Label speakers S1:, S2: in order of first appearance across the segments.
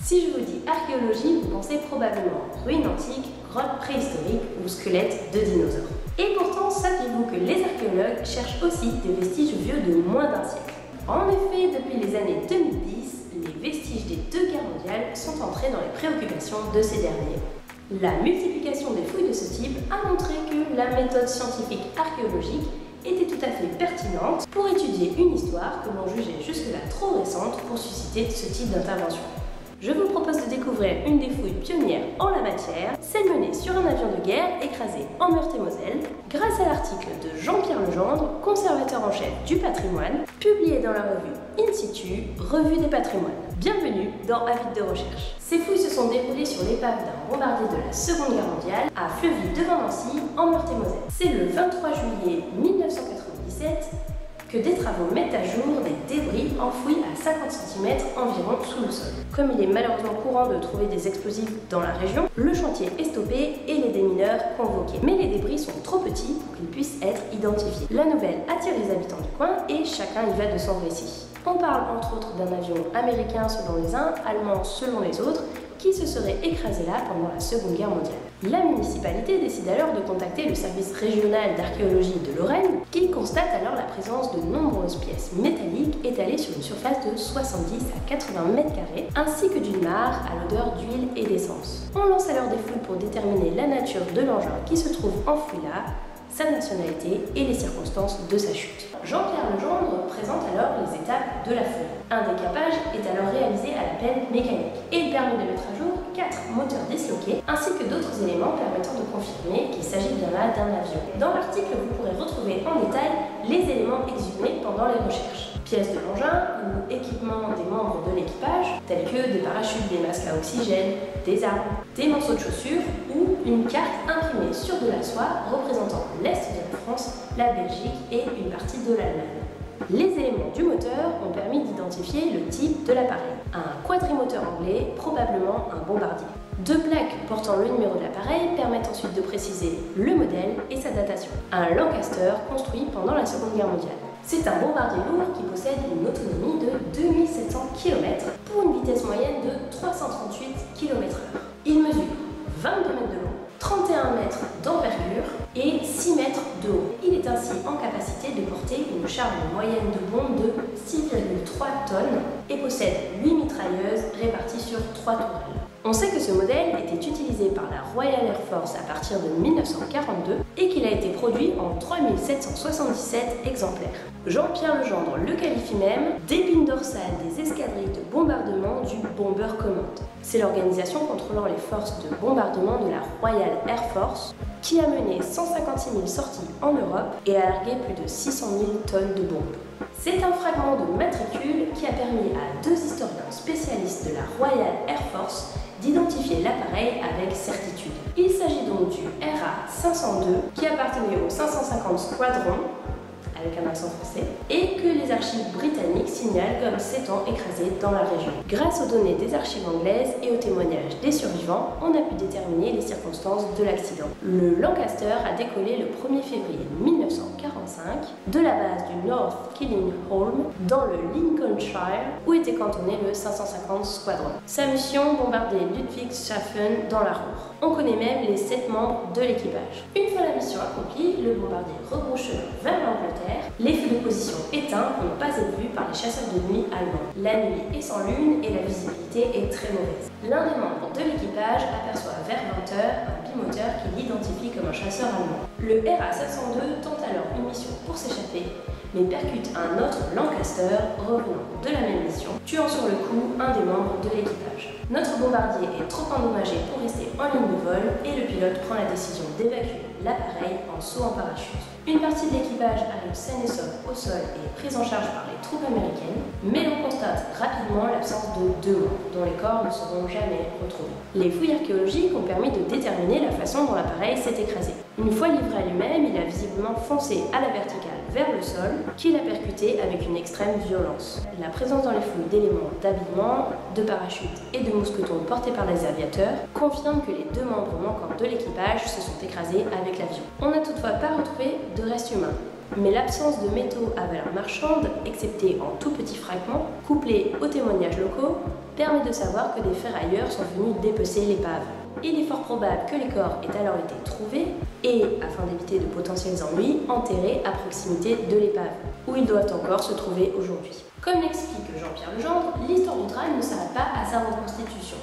S1: Si je vous dis archéologie, vous pensez probablement ruines antiques, grottes préhistoriques ou squelettes de dinosaures. Et pourtant, saviez-vous que les archéologues cherchent aussi des vestiges vieux de moins d'un siècle? En effet, depuis les années 2010, les vestiges des deux guerres mondiales sont entrés dans les préoccupations de ces derniers. La multiplication des fouilles de ce type a montré que la méthode scientifique archéologique était tout à fait pertinente pour étudier une histoire que l'on jugeait jusque-là trop récente pour susciter ce type d'intervention. Je vous propose de découvrir une des fouilles pionnières en la matière, celle menée sur un avion de guerre écrasé en Meurthe-et-Moselle, grâce à l'article de Jean-Pierre Legendre, conservateur en chef du patrimoine, publié dans la revue In Situ, Revue des patrimoines. Bienvenue dans Avis de recherche. Ces fouilles se sont déroulées sur l'épave d'un bombardier de la Seconde Guerre mondiale à Fleuville devant Nancy, en Meurthe-et-Moselle. C'est le 23 juillet 1997 que des travaux mettent à jour des débris enfouis à 50 cm environ sous le sol. Comme il est malheureusement courant de trouver des explosifs dans la région, le chantier est stoppé et les démineurs convoqués. Mais les débris sont trop petits pour qu'ils puissent être identifiés. La nouvelle attire les habitants du coin et chacun y va de son récit. On parle entre autres d'un avion américain selon les uns, allemand selon les autres, qui se serait écrasé là pendant la Seconde Guerre mondiale. La municipalité décide alors de contacter le service régional d'archéologie de Lorraine, qui constate alors la présence de nombreuses pièces métalliques étalées sur une surface de 70 à 80 mètres carrés, ainsi que d'une mare à l'odeur d'huile et d'essence. On lance alors des fouilles pour déterminer la nature de l'engin qui se trouve enfoui là, sa nationalité et les circonstances de sa chute. Jean-Pierre Legendre présente alors les étapes de la fouille. Un décapage est alors réalisé à la pelle mécanique et il permet de mettre à jour 4 moteurs disloqués ainsi que d'autres éléments permettant de confirmer qu'il s'agit bien là d'un avion. Dans l'article, vous pourrez retrouver en détail les éléments exhumés pendant les recherches. Pièces de l'engin ou équipements des membres de l'équipage, tels que des parachutes, des masques à oxygène, des armes, des morceaux de chaussures ou une carte imprimée sur de la soie représentant l'Est de la France, la Belgique et une partie de l'Allemagne. Les éléments du moteur ont permis d'identifier le type de l'appareil. Un quadrimoteur anglais, probablement un bombardier. Deux plaques portant le numéro de l'appareil permettent ensuite de préciser le modèle et sa datation. Un Lancaster construit pendant la Seconde Guerre mondiale. C'est un bombardier lourd qui possède une autonomie de 2700 km pour une vitesse moyenne de 338 km/h. Il mesure 22 mètres de long, 31 mètres d'envergure et 6 mètres de haut. Il est ainsi en capacité de porter une charge moyenne de bombe de 6,3 tonnes et possède 8 mitrailleuses réparties sur 3 tourelles. On sait que ce modèle était utilisé par la Royal Air Force à partir de 1942 et qu'il a été produit en 3777 exemplaires. Jean-Pierre Legendre le qualifie même d'épine dorsale des escadrilles de bombardement du Bomber Command. C'est l'organisation contrôlant les forces de bombardement de la Royal Air Force qui a mené 156 000 sorties en Europe et a largué plus de 600 000 tonnes de bombes. C'est un fragment de matricule qui a permis à deux historiens spécialistes de la Royal Air Force d'identifier l'appareil avec certitude. Il s'agit donc du RA-502 qui appartenait au 550 Squadron, avec un accent français, et que les archives britanniques signalent comme s'étant écrasé dans la région. Grâce aux données des archives anglaises et aux témoignages des survivants, on a pu déterminer les circonstances de l'accident. Le Lancaster a décollé le 1er février 1945 de la base du North Killingholme dans le Lincolnshire où était cantonné le 550 Squadron. Sa mission, bombarder Ludwigshafen dans la Ruhr. On connaît même les 7 membres de l'équipage. Une fois la mission accomplie, le bombardier rebrouche vers l'Angleterre. Les feux de position éteints n'ont pas été vus par les chasseurs de nuit allemands. La nuit est sans lune et la visibilité est très mauvaise. L'un des membres de l'équipage aperçoit vers 20 h un bimoteur qui l'identifie comme un chasseur allemand. Le RA-502 tente alors une mission pour s'échapper, mais percute un autre Lancaster revenant de la même mission, tuant sur le coup un des membres de l'équipage. Notre bombardier est trop endommagé pour rester en ligne de vol et le pilote prend la décision d'évacuer l'appareil en saut en parachute. Une partie de l'équipage arrive saine et sauve au sol et est prise en charge par les troupes américaines, mais l'on constate rapidement l'absence de 2 morts, dont les corps ne seront jamais retrouvés. Les fouilles archéologiques ont permis de déterminer la façon dont l'appareil s'est écrasé. Une fois livré à lui-même, il a visiblement foncé à la verticale vers le sol, qu'il a percuté avec une extrême violence. La présence dans les fouilles d'éléments d'habillement, de parachutes et de mousquetons portés par les aviateurs confirme que les 2 membres manquants de l'équipage se sont écrasés avec l'avion. On n'a toutefois pas retrouvé de restes humains. Mais l'absence de métaux à valeur marchande, excepté en tout petits fragments, couplés aux témoignages locaux, permet de savoir que des ferrailleurs sont venus dépecer l'épave. Il est fort probable que les corps aient alors été trouvés et, afin d'éviter de potentiels ennuis, enterrés à proximité de l'épave, où ils doivent encore se trouver aujourd'hui. Comme l'explique Jean-Pierre Legendre, l'histoire du Graal ne s'arrête pas à sa reconstitution.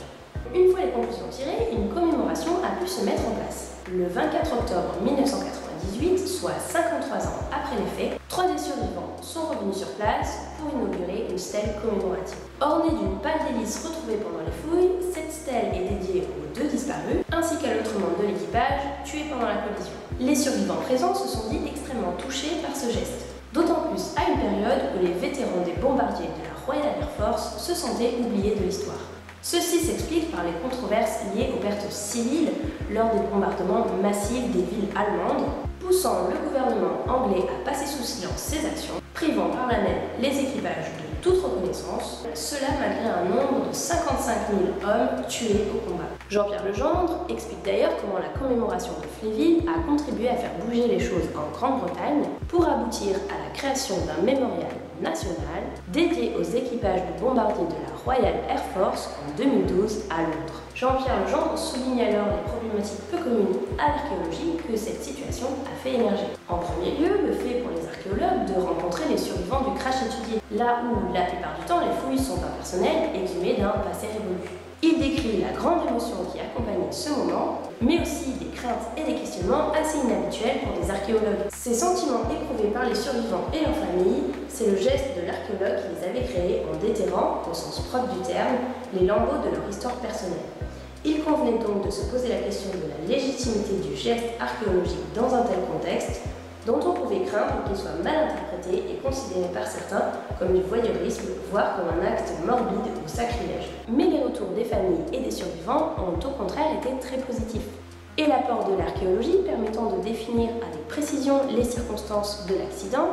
S1: Une fois les conclusions tirées, une commémoration a pu se mettre en place. Le 24 octobre 1998, soit 53 ans après les faits, 3 des survivants sont revenus sur place pour inaugurer une stèle commémorative. Ornée d'une palle d'hélice retrouvée pendant les fouilles, cette stèle est dédiée aux 2 disparus, ainsi qu'à l'autre membre de l'équipage tué pendant la collision. Les survivants présents se sont dit extrêmement touchés par ce geste, d'autant plus à une période où les vétérans des bombardiers de la Royal Air Force se sentaient oubliés de l'histoire. Ceci s'explique par les controverses liées aux pertes civiles lors des bombardements massifs des villes allemandes, poussant le gouvernement anglais à passer sous silence ces actions, privant par là même les équipages de toute reconnaissance, cela malgré un nombre de 55 000 hommes tués au combat. Jean-Pierre Legendre explique d'ailleurs comment la commémoration de Fléville a contribué à faire bouger les choses en Grande-Bretagne pour aboutir à la création d'un mémorial national dédié aux équipages de bombardiers de la Royal Air Force en 2012 à Londres. Jean-Pierre Legendre souligne alors les problématiques peu communes à l'archéologie que cette situation a fait émerger. En premier lieu, le fait pour les archéologues de rencontrer les survivants du crash étudié, là où la plupart du temps les fouilles sont impersonnelles, exhumées d'un passé révolu. Il décrit la grande émotion qui accompagnait ce moment, mais aussi des craintes et des questionnements assez inhabituels pour des archéologues. Ces sentiments éprouvés par les survivants et leurs familles, c'est le geste de l'archéologue qui les avait créés en déterrant, au sens propre du terme, les lambeaux de leur histoire personnelle. Il convenait donc de se poser la question de la légitimité du geste archéologique dans un tel contexte, dont on pouvait craindre qu'il soit mal interprété et considéré par certains comme du voyeurisme, voire comme un acte morbide ou sacrilège. Mais les retours des familles et des survivants ont au contraire été très positifs. Et l'apport de l'archéologie permettant de définir avec précision les circonstances de l'accident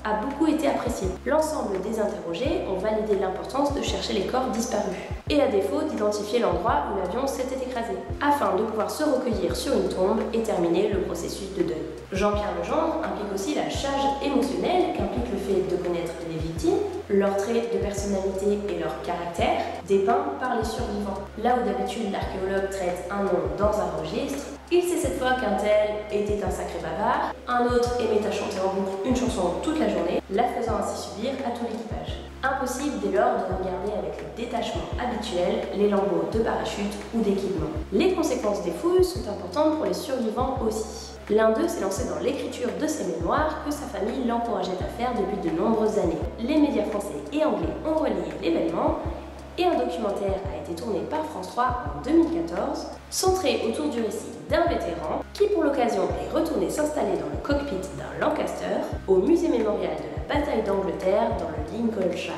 S1: a beaucoup été apprécié. L'ensemble des interrogés ont validé l'importance de chercher les corps disparus, et à défaut d'identifier l'endroit où l'avion s'était écrasé, afin de pouvoir se recueillir sur une tombe et terminer le processus de deuil. Jean-Pierre Legendre implique aussi la charge émotionnelle qu'implique le fait de connaître les victimes, leurs traits de personnalité et leur caractère, dépeints par les survivants. Là où d'habitude l'archéologue traite un nom dans un registre, il sait cette fois qu'un tel était un sacré bavard, un autre aimait à chanter en boucle une chanson toute la journée, la faisant ainsi subir à tout l'équipage. Impossible dès lors de regarder avec le détachement habituel les lambeaux de parachute ou d'équipement. Les conséquences des fouilles sont importantes pour les survivants aussi. L'un d'eux s'est lancé dans l'écriture de ses mémoires que sa famille l'encourageait à faire depuis de nombreuses années. Les médias français et anglais ont relayé l'événement et un documentaire a été tourné par France 3 en 2014, centré autour du récit d'un vétéran qui pour l'occasion est retourné s'installer dans le cockpit d'un Lancaster au musée mémorial de la bataille d'Angleterre dans le Lincolnshire.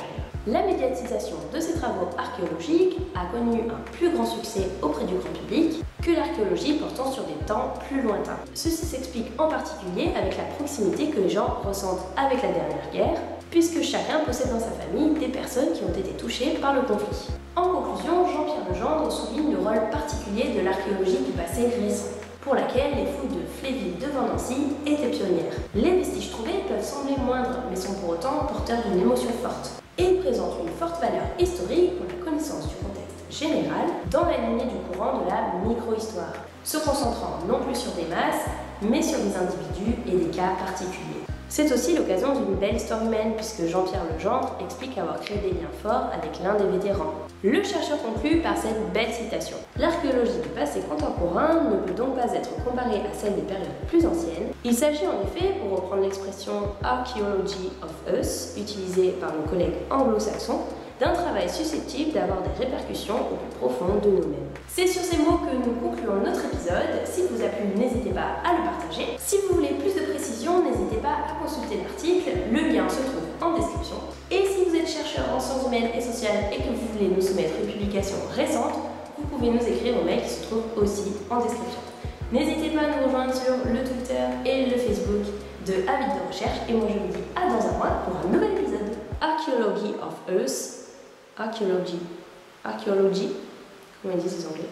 S1: La médiatisation de ces travaux archéologiques a connu un plus grand succès auprès du grand public que l'archéologie portant sur des temps plus lointains. Ceci s'explique en particulier avec la proximité que les gens ressentent avec la dernière guerre, puisque chacun possède dans sa famille des personnes qui ont été touchées par le conflit. En conclusion, Jean-Pierre Legendre souligne le rôle particulier de l'archéologie du passé récent, pour laquelle les fouilles de Fléville devant Nancy étaient pionnières. Les vestiges trouvés peuvent sembler moindres, mais sont pour autant porteurs d'une émotion forte, et présentent une forte valeur historique pour la connaissance du contexte général dans la lignée du courant de la micro-histoire, se concentrant non plus sur des masses, mais sur des individus et des cas particuliers. C'est aussi l'occasion d'une belle histoire humaine, puisque Jean-Pierre Legendre explique avoir créé des liens forts avec l'un des vétérans. Le chercheur conclut par cette belle citation. L'archéologie du passé contemporain ne peut donc pas être comparée à celle des périodes plus anciennes. Il s'agit en effet, pour reprendre l'expression Archaeology of Us, utilisée par nos collègues anglo-saxons, d'un travail susceptible d'avoir des répercussions au plus profond de nous-mêmes. C'est sur ces mots que nous concluons notre épisode. S'il vous a plu, n'hésitez pas à le partager. Si vous voulez plus de précision, n'hésitez pas à consulter l'article, le lien se trouve en description. Et si vous êtes chercheur en sciences humaines et sociales et que vous voulez nous soumettre une publication récente, vous pouvez nous écrire au mail qui se trouve aussi en description. N'hésitez pas à nous rejoindre sur le Twitter et le Facebook de Avis de Recherche, et moi je vous dis à dans un mois pour un nouvel épisode. Archaeology of Earth. Archaeology. Comment ils disent les Anglais?